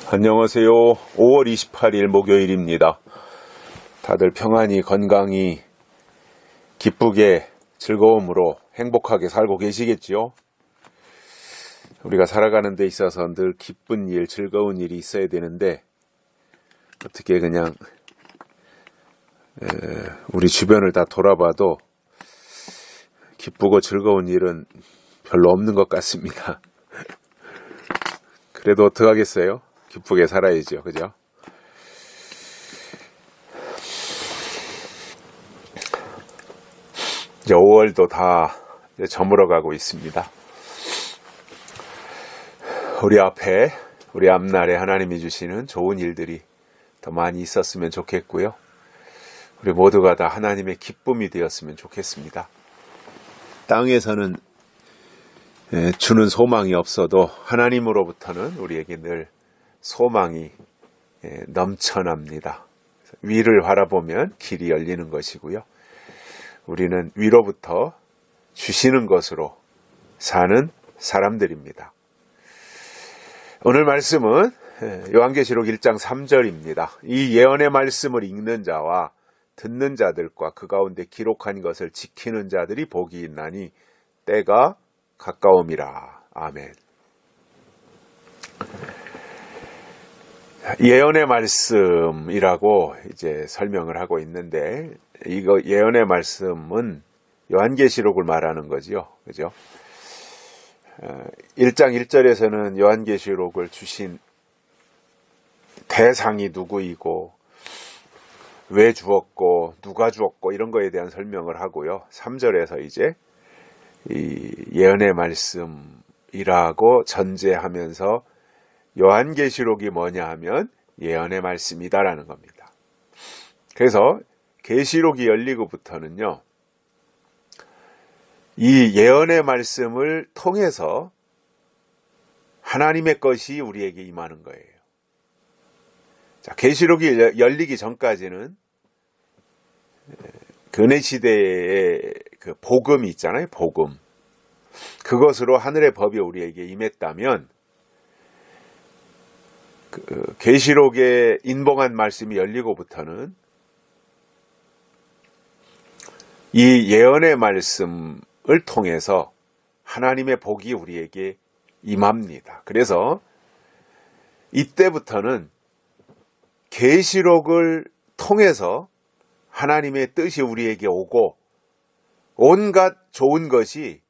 안녕하세요. 5월 28일 목요일입니다. 다들 평안히 건강히 기쁘게 즐거움으로 행복하게 살고 계시겠지요? 우리가 살아가는 데 있어서 늘 기쁜 일, 즐거운 일이 있어야 되는데 어떻게 그냥 우리 주변을 다 돌아봐도 기쁘고 즐거운 일은 별로 없는 것 같습니다. 그래도 어떡하겠어요? 기쁘게 살아야죠. 그죠? 이제 5월도 다 저물어 가고 있습니다. 우리 앞날에 하나님이 주시는 좋은 일들이 더 많이 있었으면 좋겠고요. 우리 모두가 다 하나님의 기쁨이 되었으면 좋겠습니다. 땅에서는 주는 소망이 없어도 하나님으로부터는 우리에게 늘 소망이 넘쳐납니다. 위를 바라보면 길이 열리는 것이고요. 우리는 위로부터 주시는 것으로 사는 사람들입니다. 오늘 말씀은 요한계시록 1장 3절입니다. 이 예언의 말씀을 읽는 자와 듣는 자들과 그 가운데 기록한 것을 지키는 자들이 복이 있나니 때가 가까움이라. 아멘. 예언의 말씀이라고 이제 설명을 하고 있는데, 이거 예언의 말씀은 요한계시록을 말하는 거지요. 그죠? 1장 1절에서는 요한계시록을 주신 대상이 누구이고, 왜 주었고, 누가 주었고, 이런 거에 대한 설명을 하고요. 3절에서 이제 이 예언의 말씀이라고 전제하면서 요한계시록이 뭐냐 하면 예언의 말씀이다라는 겁니다. 그래서 계시록이 열리고부터는요, 이 예언의 말씀을 통해서 하나님의 것이 우리에게 임하는 거예요. 자, 계시록이 열리기 전까지는 근해시대의 그 복음이 있잖아요. 복음. 그것으로 하늘의 법이 우리에게 임했다면, 계시록에 인봉한 말씀이 열리고부터는 이 예언의 말씀을 통해서 하나님의 복이 우리에게 임합니다. 그래서 이때부터는 계시록을 통해서 하나님의 뜻이 우리에게 오고 온갖 좋은 것이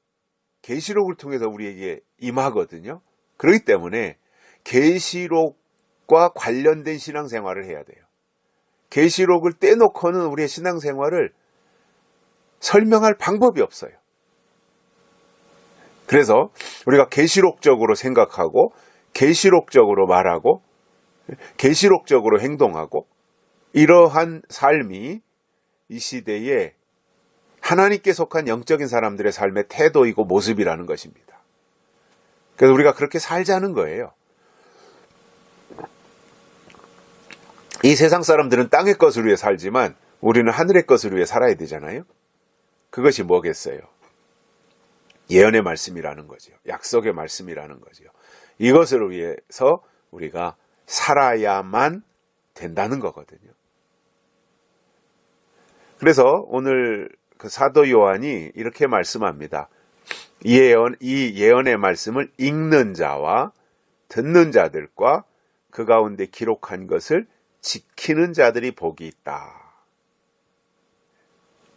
계시록을 통해서 우리에게 임하거든요. 그렇기 때문에 계시록과 관련된 신앙생활을 해야 돼요. 계시록을 떼놓고는 우리의 신앙생활을 설명할 방법이 없어요. 그래서 우리가 계시록적으로 생각하고 계시록적으로 말하고 계시록적으로 행동하고 이러한 삶이 이 시대에 하나님께 속한 영적인 사람들의 삶의 태도이고 모습이라는 것입니다. 그래서 우리가 그렇게 살자는 거예요. 이 세상 사람들은 땅의 것을 위해 살지만 우리는 하늘의 것을 위해 살아야 되잖아요. 그것이 뭐겠어요? 예언의 말씀이라는 거죠. 약속의 말씀이라는 거죠. 이것을 위해서 우리가 살아야만 된다는 거거든요. 그래서 오늘 그 사도 요한이 이렇게 말씀합니다. 이 예언의 말씀을 읽는 자와 듣는 자들과 그 가운데 기록한 것을 지키는 자들이 복이 있다.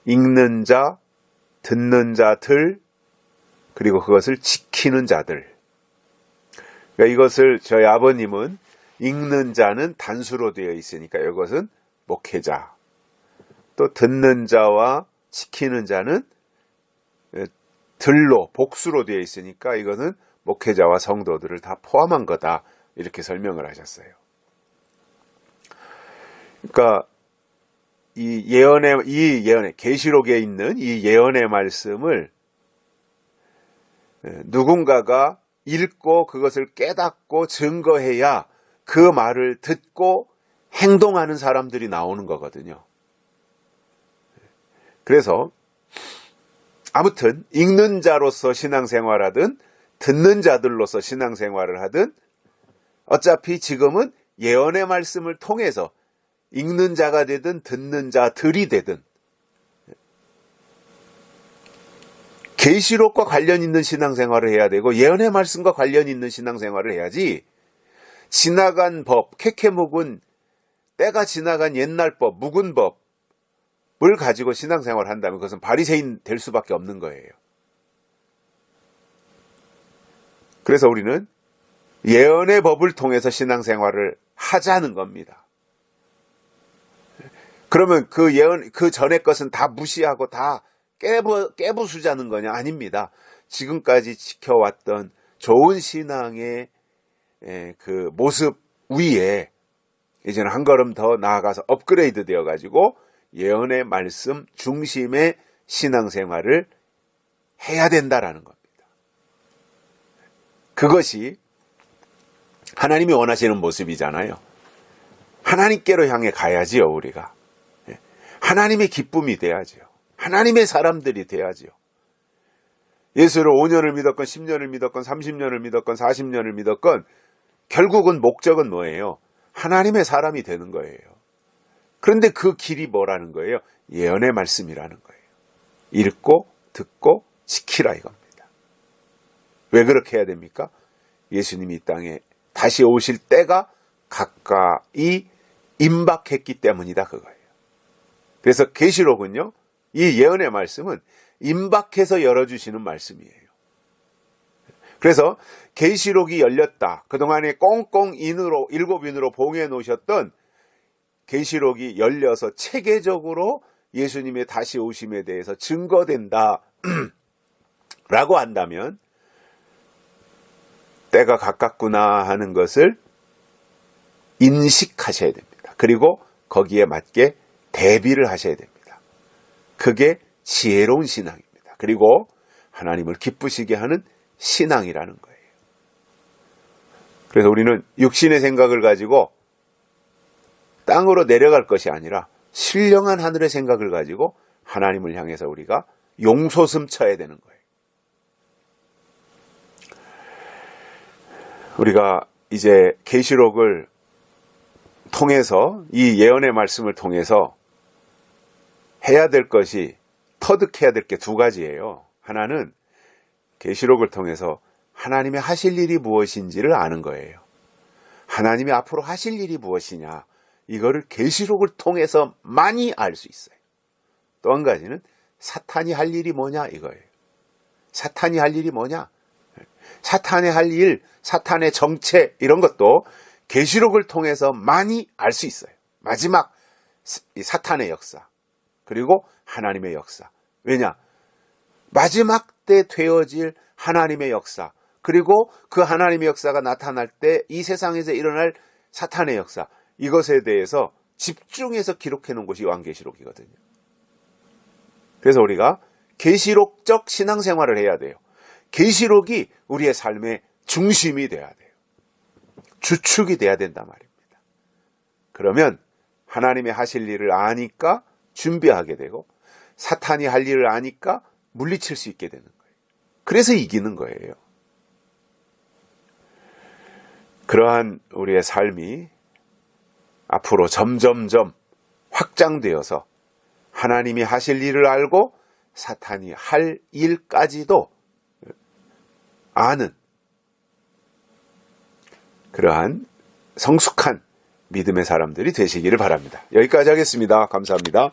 읽는 자, 듣는 자들, 그리고 그것을 지키는 자들. 그러니까 이것을 저희 아버님은 읽는 자는 단수로 되어 있으니까 이것은 목회자. 또 듣는 자와 지키는 자는 들로, 복수로 되어 있으니까 이거는 목회자와 성도들을 다 포함한 거다. 이렇게 설명을 하셨어요. 그러니까 이 예언의 계시록에 있는 이 예언의 말씀을 누군가가 읽고 그것을 깨닫고 증거해야 그 말을 듣고 행동하는 사람들이 나오는 거거든요. 그래서 아무튼 읽는 자로서 신앙생활하든 듣는 자들로서 신앙생활을 하든 어차피 지금은 예언의 말씀을 통해서 읽는 자가 되든 듣는 자들이 되든 계시록과 관련 있는 신앙생활을 해야 되고 예언의 말씀과 관련 있는 신앙생활을 해야지, 지나간 법, 캐캐묵은 때가 지나간 옛날 법, 묵은 법을 가지고 신앙생활을 한다면 그것은 바리새인 될 수밖에 없는 거예요. 그래서 우리는 예언의 법을 통해서 신앙생활을 하자는 겁니다. 그러면 그 예언, 그 전의 것은 다 무시하고 다 깨부수자는 거냐? 아닙니다. 지금까지 지켜왔던 좋은 신앙의 그 모습 위에 이제는 한 걸음 더 나아가서 업그레이드 되어가지고 예언의 말씀 중심의 신앙생활을 해야 된다라는 겁니다. 그것이 하나님이 원하시는 모습이잖아요. 하나님께로 향해 가야지요, 우리가. 하나님의 기쁨이 돼야지요. 하나님의 사람들이 돼야지요. 예수를 5년을 믿었건 10년을 믿었건 30년을 믿었건 40년을 믿었건 결국은 목적은 뭐예요? 하나님의 사람이 되는 거예요. 그런데 그 길이 뭐라는 거예요? 예언의 말씀이라는 거예요. 읽고 듣고 지키라 이겁니다. 왜 그렇게 해야 됩니까? 예수님이 이 땅에 다시 오실 때가 가까이 임박했기 때문이다 그거예요. 그래서 계시록은요, 이 예언의 말씀은 임박해서 열어주시는 말씀이에요. 그래서 계시록이 열렸다. 그동안에 꽁꽁 일곱 인으로 봉해 놓으셨던 계시록이 열려서 체계적으로 예수님의 다시 오심에 대해서 증거된다 라고 한다면 때가 가깝구나 하는 것을 인식하셔야 됩니다. 그리고 거기에 맞게 대비를 하셔야 됩니다. 그게 지혜로운 신앙입니다. 그리고 하나님을 기쁘시게 하는 신앙이라는 거예요. 그래서 우리는 육신의 생각을 가지고 땅으로 내려갈 것이 아니라 신령한 하늘의 생각을 가지고 하나님을 향해서 우리가 용솟음 쳐야 되는 거예요. 우리가 이제 계시록을 통해서, 이 예언의 말씀을 통해서 해야 될 것이, 터득해야 될 게 두 가지예요. 하나는 계시록을 통해서 하나님의 하실 일이 무엇인지를 아는 거예요. 하나님이 앞으로 하실 일이 무엇이냐, 이거를 계시록을 통해서 많이 알 수 있어요. 또 한 가지는 사탄이 할 일이 뭐냐 이거예요. 사탄이 할 일이 뭐냐, 사탄의 할 일, 사탄의 정체, 이런 것도 계시록을 통해서 많이 알 수 있어요. 마지막 사탄의 역사, 그리고 하나님의 역사. 왜냐? 마지막 때 되어질 하나님의 역사, 그리고 그 하나님의 역사가 나타날 때 이 세상에서 일어날 사탄의 역사, 이것에 대해서 집중해서 기록해 놓은 것이 요한계시록이거든요. 그래서 우리가 계시록적 신앙생활을 해야 돼요. 계시록이 우리의 삶의 중심이 돼야 돼요. 주축이 돼야 된단 말입니다. 그러면 하나님의 하실 일을 아니까 준비하게 되고, 사탄이 할 일을 아니까 물리칠 수 있게 되는 거예요. 그래서 이기는 거예요. 그러한 우리의 삶이 앞으로 점점점 확장되어서 하나님이 하실 일을 알고 사탄이 할 일까지도 아는 그러한 성숙한 믿음의 사람들이 되시기를 바랍니다. 여기까지 하겠습니다. 감사합니다.